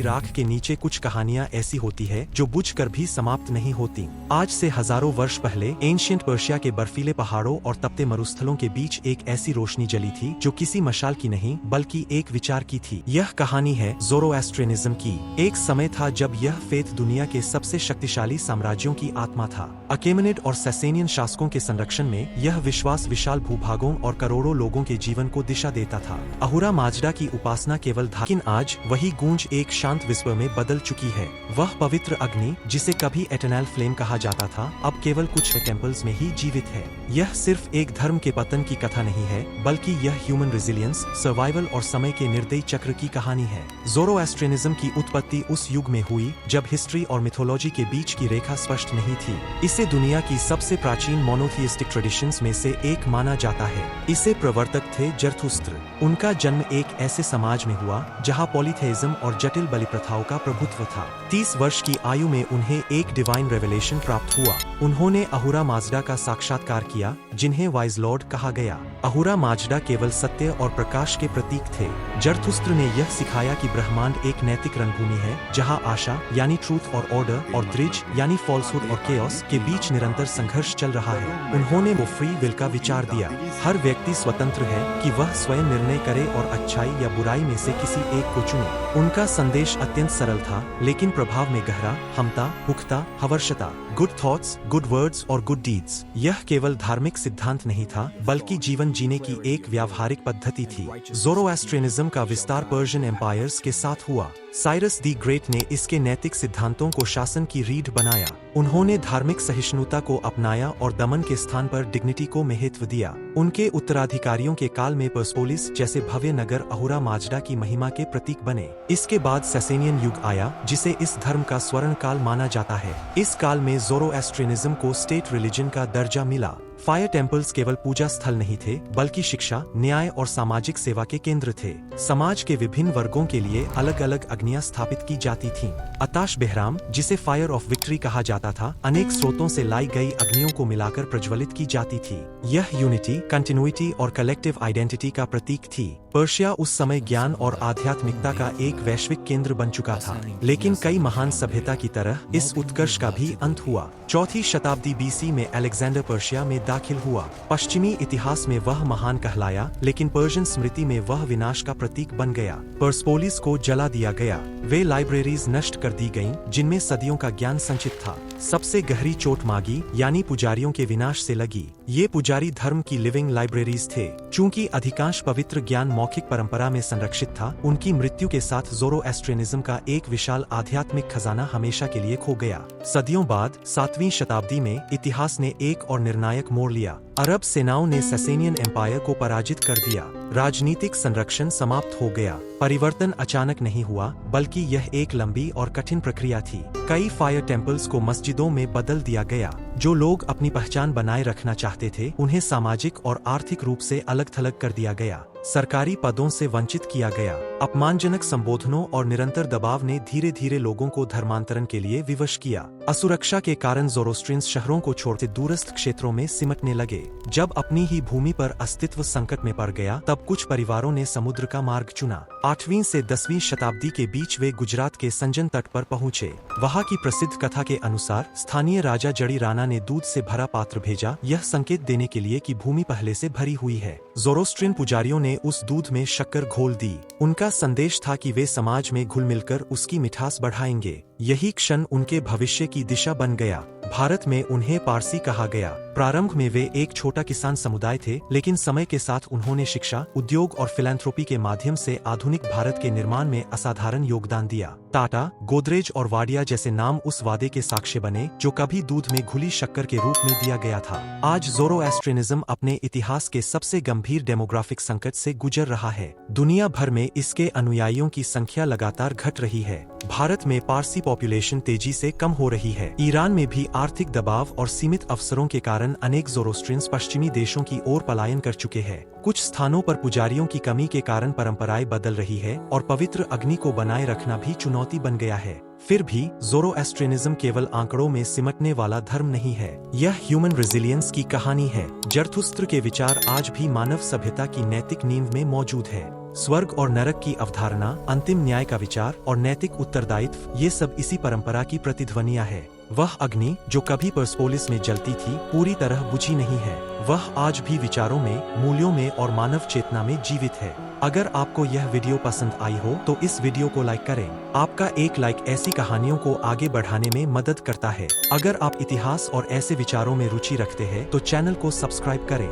राख के नीचे कुछ कहानियां ऐसी होती है जो बुझकर भी समाप्त नहीं होती। आज से हजारों वर्ष पहले एंशिएंट पर्शिया के बर्फीले पहाड़ों और तपते मरुस्थलों के बीच एक ऐसी रोशनी जली थी जो किसी मशाल की नहीं बल्कि एक विचार की थी। यह कहानी है ज़ोरोएस्ट्रियनिज्म की। एक समय था जब यह फेथ दुनिया के सबसे शक्तिशाली साम्राज्यों की आत्मा था। अकेमेनिड और सैसेनियन शासकों के संरक्षण में यह विश्वास विशाल भूभागों और करोड़ों लोगों के जीवन को दिशा देता था। अहुरा माजडा की उपासना केवल था, लेकिन आज वही गूंज एक शांत विश्व में बदल चुकी है। वह पवित्र अग्नि जिसे कभी एटर्नल फ्लेम कहा जाता था, अब केवल कुछ टेम्पल्स में ही जीवित है। यह सिर्फ एक धर्म के पतन की कथा नहीं है, बल्कि यह ह्यूमन रेजिलियंस, सर्वाइवल और समय के निर्दयी चक्र की कहानी है। ज़ोरोएस्ट्रियनिज्म की उत्पत्ति उस युग में हुई जब हिस्ट्री और मिथोलॉजी के बीच की रेखा स्पष्ट नहीं थी। इसे दुनिया की सबसे प्राचीन मोनोथियस्टिक ट्रेडिशंस में से एक माना जाता है। इसे प्रवर्तक थे जरथुस्त्र। उनका जन्म एक ऐसे समाज में हुआ जहां पॉलीथेइज्म और जटिल बलि प्रथाओं का प्रभुत्व था। 30 वर्ष की आयु में उन्हें एक डिवाइन रेवलेशन प्राप्त हुआ। उन्होंने अहुरा माजडा का साक्षात्कार किया, जिन्हें वाइज लॉर्ड कहा गया। अहुरा माजडा केवल सत्य और प्रकाश के प्रतीक थे। जरथुस्त्र ने यह सिखाया कि ब्रह्मांड एक नैतिक रणभूमि है जहां आशा यानी ट्रूथ और ऑर्डर और द्रिज यानी फॉल्सहुड और केओस के बीच निरंतर संघर्ष चल रहा है। उन्होंने वो फ्री विल का विचार दिया। हर व्यक्ति स्वतंत्र है कि वह स्वयं निर्णय करे और अच्छाई या बुराई में से किसी एक को चुने। उनका संदेश अत्यंत सरल था, लेकिन प्रभाव में गहरा, हमता, पुख्ता, हवर्षता, गुड थॉट्स, गुड वर्ड्स और गुड डीड्स। यह केवल धार्मिक सिद्धांत नहीं था, बल्कि जीवन जीने की एक व्यावहारिक पद्धति थी। ज़ोरोएस्ट्रियनिज्म का विस्तार पर्शियन एम्पायर्स के साथ हुआ। साइरस दी ग्रेट ने इसके नैतिक सिद्धांतों को शासन की रीढ़ बनाया। उन्होंने धार्मिक सहिष्णुता को अपनाया और दमन के स्थान पर डिग्निटी को महत्व दिया। उनके उत्तराधिकारियों के काल में पर्सपोलिस जैसे भव्य नगर अहुरा माजडा की महिमा के प्रतीक बने। इसके बाद सैसेनियन युग आया, जिसे इस धर्म का स्वर्ण काल माना जाता है। इस काल में ज़ोरोएस्ट्रियनिज्म को स्टेट रिलीजन का दर्जा मिला। फायर टेम्पल्स केवल पूजा स्थल नहीं थे, बल्कि शिक्षा, न्याय और सामाजिक सेवा के केंद्र थे। समाज के विभिन्न वर्गों के लिए अलग अलग अग्नियां स्थापित की जाती थीं। आताश बेहराम, जिसे फायर ऑफ विक्ट्री कहा जाता था, अनेक स्रोतों से लाई गई अग्नियों को मिलाकर प्रज्वलित की जाती थी। यह यूनिटी, कंटिन्यूटी और कलेक्टिव आइडेंटिटी का प्रतीक थी। पर्शिया उस समय ज्ञान और आध्यात्मिकता का एक वैश्विक केंद्र बन चुका था, लेकिन कई महान सभ्यता की तरह इस उत्कर्ष का भी अंत हुआ। 4वीं शताब्दी बीसी में अलेक्जेंडर पर्शिया में दाखिल हुआ। पश्चिमी इतिहास में वह महान कहलाया, लेकिन पर्शियन स्मृति में वह विनाश का प्रतीक बन गया। पर्सपोलिस को जला दिया गया। वे लाइब्रेरीज नष्ट कर दी गईं, जिनमें सदियों का ज्ञान संचित था। सबसे गहरी चोट मागी यानी पुजारियों के विनाश से लगी। ये पुजारी धर्म की लिविंग लाइब्रेरीज थे। चूंकि अधिकांश पवित्र ज्ञान मौखिक परंपरा में संरक्षित था, उनकी मृत्यु के साथ ज़ोरोएस्ट्रियनिज्म का एक विशाल आध्यात्मिक खजाना हमेशा के लिए खो गया। सदियों बाद 7वीं शताब्दी में इतिहास ने एक और निर्णायक मोड़ लिया। अरब सेनाओं ने सैसेनियन एम्पायर को पराजित कर दिया। राजनीतिक संरक्षण समाप्त हो गया। परिवर्तन अचानक नहीं हुआ, बल्कि यह एक लंबी और कठिन प्रक्रिया थी। कई फायर टेम्पल्स को मस्जिदों में बदल दिया गया। जो लोग अपनी पहचान बनाए रखना चाहते थे, उन्हें सामाजिक और आर्थिक रूप से अलग थलग कर दिया गया। सरकारी पदों से वंचित किया गया। अपमानजनक संबोधनों और निरंतर दबाव ने धीरे धीरे लोगों को धर्मांतरण के लिए विवश किया। असुरक्षा के कारण ज़ोरोस्ट्रियंस शहरों को छोड़ते दूरस्थ क्षेत्रों में सिमटने लगे। जब अपनी ही भूमि पर अस्तित्व संकट में पड़ गया, तब कुछ परिवारों ने समुद्र का मार्ग चुना। 8वीं से 10वीं शताब्दी के बीच वे गुजरात के संजन तट पर पहुँचे। वहाँ की प्रसिद्ध कथा के अनुसार स्थानीय राजा जड़ी राणा ने दूध से भरा पात्र भेजा, यह संकेत देने के लिए कि भूमि पहले से भरी हुई है। ज़ोरोस्ट्रियन पुजारियों ने उस दूध में शक्कर घोल दी। उनका संदेश था कि वे समाज में घुल मिलकर उसकी मिठास बढ़ाएंगे। यही क्षण उनके भविष्य की दिशा बन गया। भारत में उन्हें पारसी कहा गया। प्रारंभ में वे एक छोटा किसान समुदाय थे, लेकिन समय के साथ उन्होंने शिक्षा, उद्योग और फिलैंथ्रोपी के माध्यम से आधुनिक भारत के निर्माण में असाधारण योगदान दिया। टाटा, गोदरेज और वाडिया जैसे नाम उस वादे के साक्ष्य बने जो कभी दूध में घुली शक्कर के रूप में दिया गया था। आज ज़ोरोएस्ट्रियनिज्म अपने इतिहास के सबसे गंभीर डेमोग्राफिक संकट से गुजर रहा है। दुनिया भर में इसके अनुयायियों की संख्या लगातार घट रही है। भारत में पारसी पॉपुलेशन तेजी से कम हो रही है। ईरान में भी आर्थिक दबाव और सीमित अवसरों के कारण अनेक ज़ोरोस्ट्रियंस पश्चिमी देशों की ओर पलायन कर चुके हैं। कुछ स्थानों पर पुजारियों की कमी के कारण परंपराएं बदल रही है और पवित्र अग्नि को बनाए रखना भी चुनौती बन गया है। फिर भी ज़ोरोएस्ट्रियनिज्म केवल आंकड़ों में सिमटने वाला धर्म नहीं है। यह ह्यूमन रेजिलियंस की कहानी है। जरथुस्त्र के विचार आज भी मानव सभ्यता की नैतिक नींव में मौजूद है। स्वर्ग और नरक की अवधारणा, अंतिम न्याय का विचार और नैतिक उत्तरदायित्व, ये सब इसी परंपरा की प्रतिध्वनियां है। वह अग्नि जो कभी पर्सपोलिस में जलती थी, पूरी तरह बुझी नहीं है। वह आज भी विचारों में, मूल्यों में और मानव चेतना में जीवित है। अगर आपको यह वीडियो पसंद आई हो तो इस वीडियो को लाइक करें। आपका एक लाइक ऐसी कहानियों को आगे बढ़ाने में मदद करता है। अगर आप इतिहास और ऐसे विचारों में रुचि रखते हैं तो चैनल को सब्सक्राइब करें।